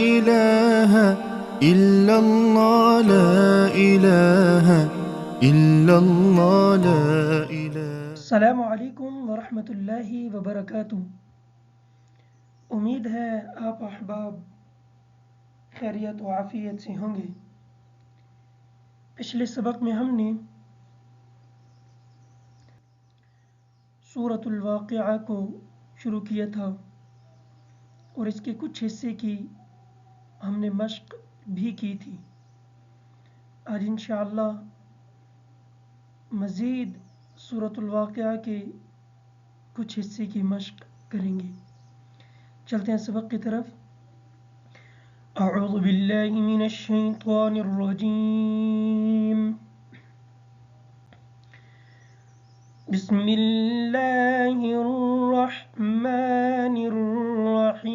إله إلا الله لا إله إلا الله لا إله। अस्सलामु अलैकुम वरहमतुल्लाहि वबरकातुह। उम्मीद है आप अहबाब खैरियत व आफियत से होंगे। पिछले सबक में हमने सूरतुल वाक़िआ को शुरू किया था और इसके कुछ हिस्से की हमने मश्क भी की थी। आज इंशाअल्लाह मज़ीद सूरतुल वाक़िआ के कुछ हिस्से की मश्क करेंगे। चलते हैं सबक की तरफ। अऊज़ु बिल्लाहि मिनश शैतानिर रजीम। बिस्मिल्लाहिर रहमानिर रहीम।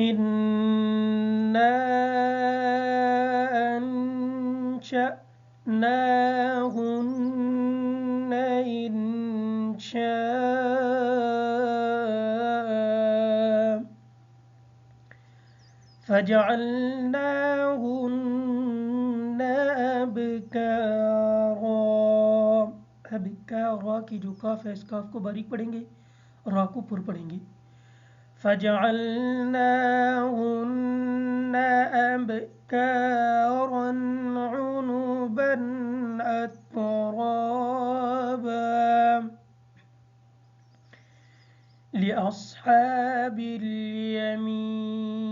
इन्ना अंशअनाहुन्ना इंशाअ फजअलनाहुन्ना अबकारा। अबकारा की जो काफ है इस काफ को बारीक पढ़ेंगे, रा को पुर पढ़ेंगे। فجعلناهن أبكارا عنبا أترابا لأصحاب اليمين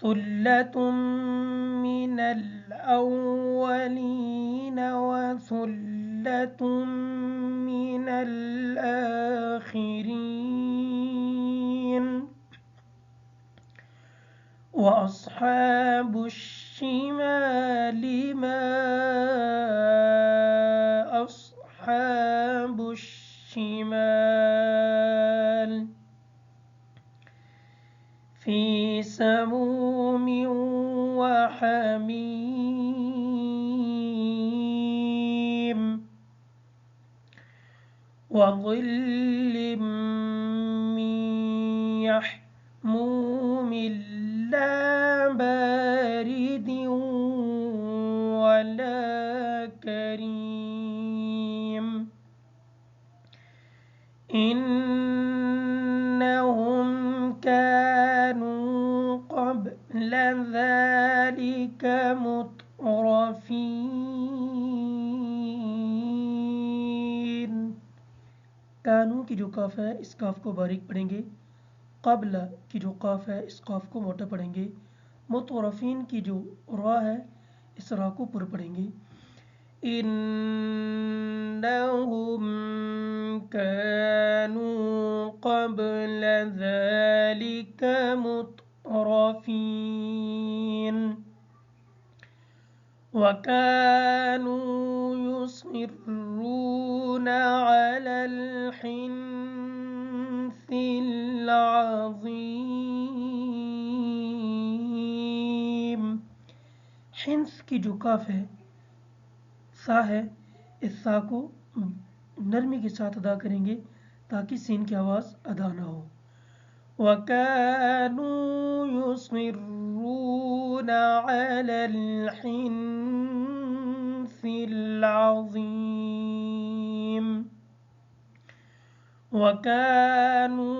ثلة من الأولين وثلة من الآخرين وأصحاب الشمال ما أصحاب الشمال في سموم وحميم وظل من يحموم لا بارد ولا كريم إنهم كانوا قبل ذلك مترفين। कानू की जो काफ है इस काफ को बारीक पढ़ेंगे। क़ब्ल की जो काफ है इस काफ को मोटा पढ़ेंगे। मुतरफीन की जो रा है इस रा को पुर पढ़ेंगे। इन्नहुम कानू क़ब्ल ज़ालिक मुतरफीन वकानू युसिर्रून अलल हिन्सिल अज़ीम। हिंस की जो काफ है सा है इस सा को नरमी के साथ अदा करेंगे ताकि सीन की आवाज़ अदा ना हो। वकानू युसिर्रून अलल हिन्सिल अज़ीम वकानू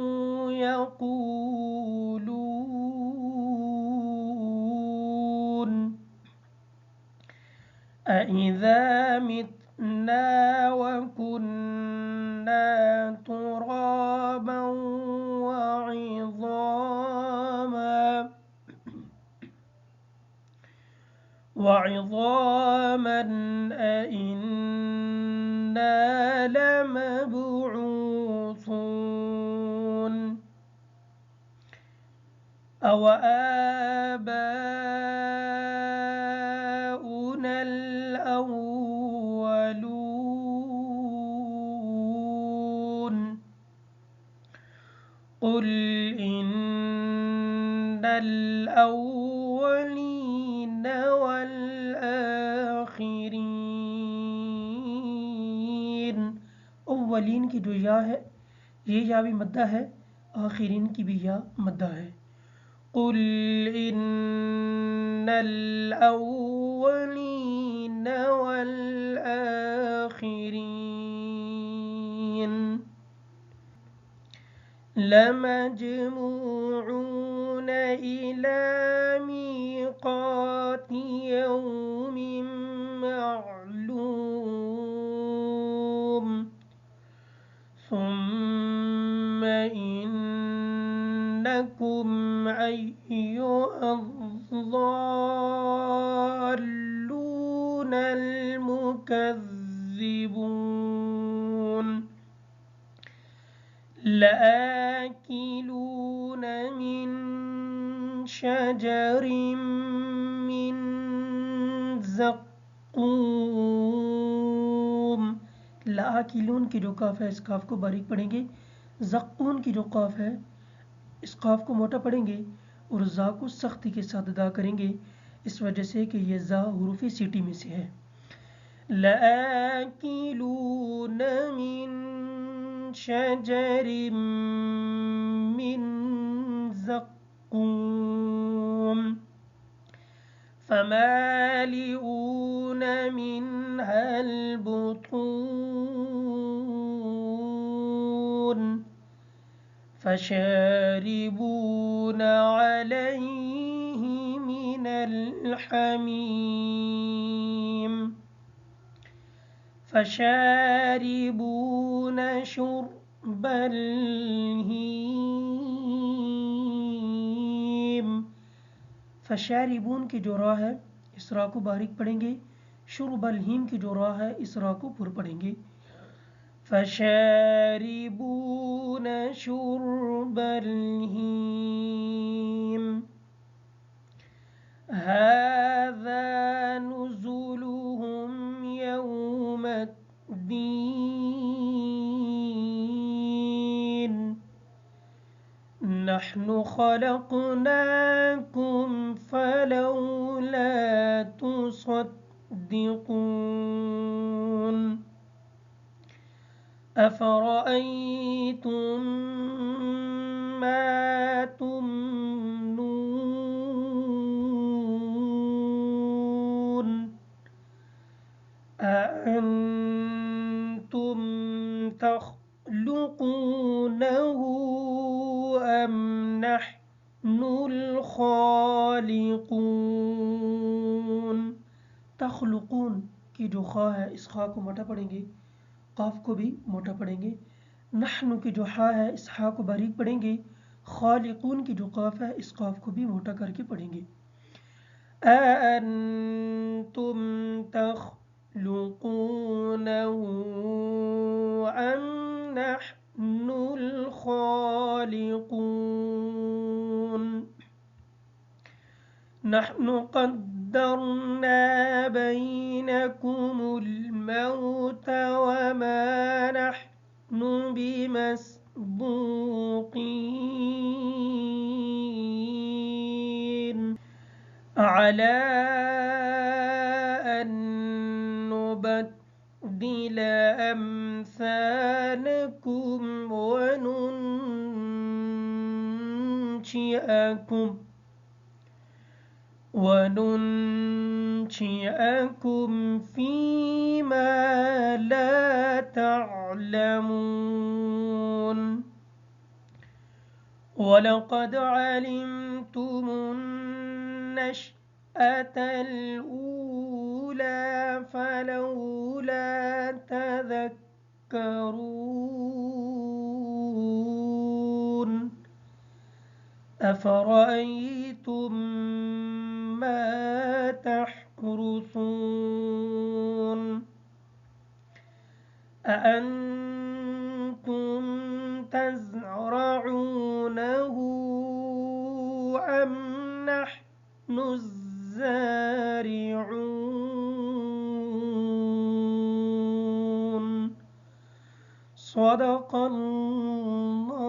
यक़ूलून अइज़ा मितना वकुन्ना तुराबा वइज़ामा अइन्ना लमबऊसून أوآباؤنا الأولون قل إن الأولين والآخرين अव्वलीन की जो या है ये या भी मद्दा है, आखिरीन की भी या मद्दा है। कुल इन्नल अव्वलीन वल आखिरीन लमजमूऊन इला मीक़ाति यौमिन मअलूम ثم إنكم أيها الضالون المكذبون لآكلون من شجر من زقوم। लाकिलून की जो काफ है इस काफ को बारीक पढ़ेंगे, ज़क्कून की जो काफ है इस काफ को मोटा पढ़ेंगे और ज़ा को सख्ती के साथ अदा करेंगे, इस वजह से कि ये ज़ा हुरूफ सीटी में से है। लाकिलून मिन शजरिम मिन ज़क्कूम फमालिऊन मिनहा البطون فشاربون عليه من الحميم فشاربون شرب الهيم। फशारिबून की जो रा है इस रा को बारीक पढ़ेंगे, शुरबल हीम की जो रा है इस रा को पुर पढ़ेंगे। फशारिबून शुरबल हीम हाज़ा नुज़ुलुहुम यौमद्दीन नहनु खलक़नाकुम फलौला तुसद्दिक़ून अफ़रअय्तुम मा तुमनून अअन्तुम तख़लुक़ूनहु अम नहनुल खालिक़ून। तख़लुक़ून की जो खा है इस खा को मोटा पढ़ेंगे, काफ को भी मोटा पढ़ेंगे। नहनु की जो हा है इस हा को बारीक पढ़ेंगे, खालिक़ून की जो काफ है इस काफ को भी मोटा करके पढ़ेंगे। अअन्तुम तख़लुक़ूनहु अम नहनुल खालिक़ून नहनु क़द्दरना बैनकुमुल मौत वमा नहनु बिमस्बूक़ीन अला अन नुबद्दिल अम्सालकुम وننشئكم فيما لا تعلمون ولقد علمتم النشأة الأولى فلولا تذكرون أفرأيتم ما تحرثون أأنتم تزرعونه أم نحن الزارعون صدق الله